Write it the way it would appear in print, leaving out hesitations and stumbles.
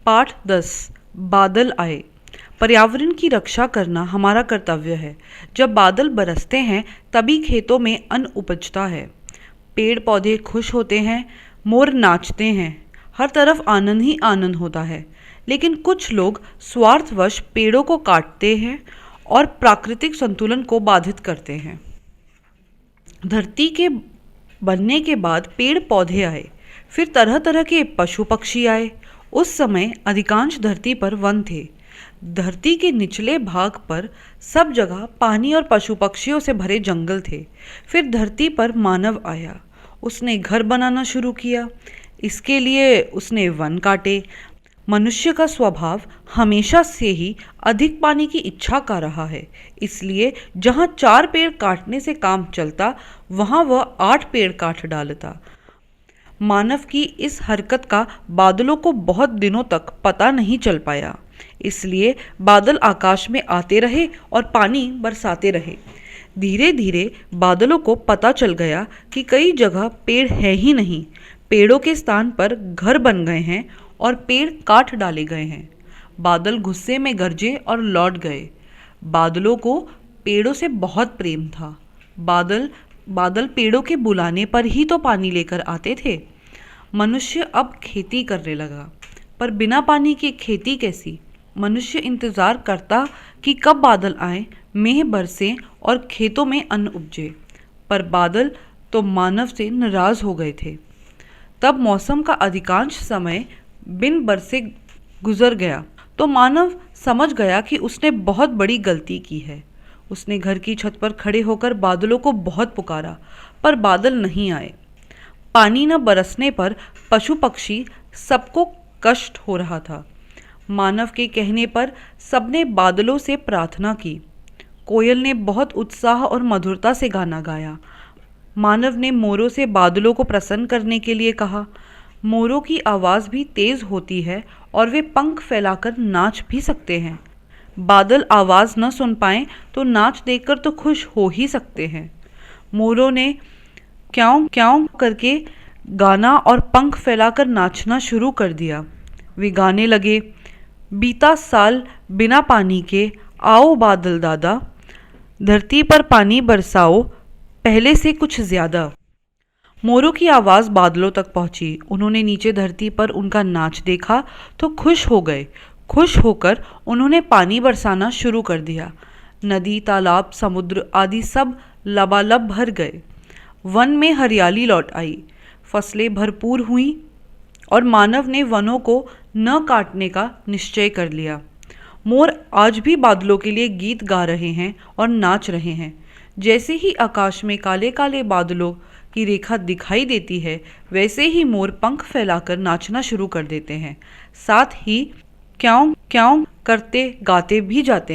पाठ 10 बादल आए। पर्यावरण की रक्षा करना हमारा कर्तव्य है। जब बादल बरसते हैं तभी खेतों में अन्न उपजता है, पेड़ पौधे खुश होते हैं, मोर नाचते हैं, हर तरफ आनंद ही आनंद होता है। लेकिन कुछ लोग स्वार्थवश पेड़ों को काटते हैं और प्राकृतिक संतुलन को बाधित करते हैं। धरती के बनने के बाद पेड़ पौधे आए, फिर तरह तरह के पशु पक्षी आए। उस समय अधिकांश धरती पर वन थे। धरती के निचले भाग पर सब जगह पानी और पशु पक्षियों से भरे जंगल थे। फिर धरती पर मानव आया। उसने घर बनाना शुरू किया। इसके लिए उसने वन काटे। मनुष्य का स्वभाव हमेशा से ही अधिक पाने की इच्छा का रहा है, इसलिए जहाँ 4 पेड़ काटने से काम चलता वहाँ वह 8 पेड़ काट डालता। मानव की इस हरकत का बादलों को बहुत दिनों तक पता नहीं चल पाया, इसलिए बादल आकाश में आते रहे और पानी बरसाते रहे। धीरे धीरे बादलों को पता चल गया कि कई जगह पेड़ है ही नहीं, पेड़ों के स्थान पर घर बन गए हैं और पेड़ काट डाले गए हैं। बादल गुस्से में गरजे और लौट गए। बादलों को पेड़ों से बहुत प्रेम था। बादल पेड़ों के बुलाने पर ही तो पानी लेकर आते थे। मनुष्य अब खेती करने लगा, पर बिना पानी की खेती कैसी? मनुष्य इंतजार करता कि कब बादल आए, मेघ बरसे और खेतों में अन्न उपजे, पर बादल तो मानव से नाराज हो गए थे। तब मौसम का अधिकांश समय बिन बरसे गुजर गया तो मानव समझ गया कि उसने बहुत बड़ी गलती की है। उसने घर की छत पर खड़े होकर बादलों को बहुत पुकारा, पर बादल नहीं आए। पानी न बरसने पर पशु पक्षी सबको कष्ट हो रहा था। मानव के कहने पर सबने बादलों से प्रार्थना की। कोयल ने बहुत उत्साह और मधुरता से गाना गाया। मानव ने मोरों से बादलों को प्रसन्न करने के लिए कहा। मोरों की आवाज़ भी तेज़ होती है और वे पंख फैलाकर नाच भी सकते हैं। बादल आवाज़ न सुन पाएं तो नाच देखकर तो खुश हो ही सकते हैं। मोरों ने क्याऊं क्याऊं करके गाना और पंख फैलाकर नाचना शुरू कर दिया। वे गाने लगे, बीता साल बिना पानी के आओ बादल दादा, धरती पर पानी बरसाओ पहले से कुछ ज़्यादा। मोरों की आवाज़ बादलों तक पहुंची। उन्होंने नीचे धरती पर उनका नाच देखा तो खुश हो गए। खुश होकर उन्होंने पानी बरसाना शुरू कर दिया। नदी, तालाब, समुद्र आदि सब लबालब भर गए। वन में हरियाली लौट आई, फसलें भरपूर हुईं और मानव ने वनों को न काटने का निश्चय कर लिया। मोर आज भी बादलों के लिए गीत गा रहे हैं और नाच रहे हैं। जैसे ही आकाश में काले काले बादलों की रेखा दिखाई देती है, वैसे ही मोर पंख फैलाकर नाचना शुरू कर देते हैं। साथ ही क्याऊं क्याऊं करते गाते भी जाते हैं।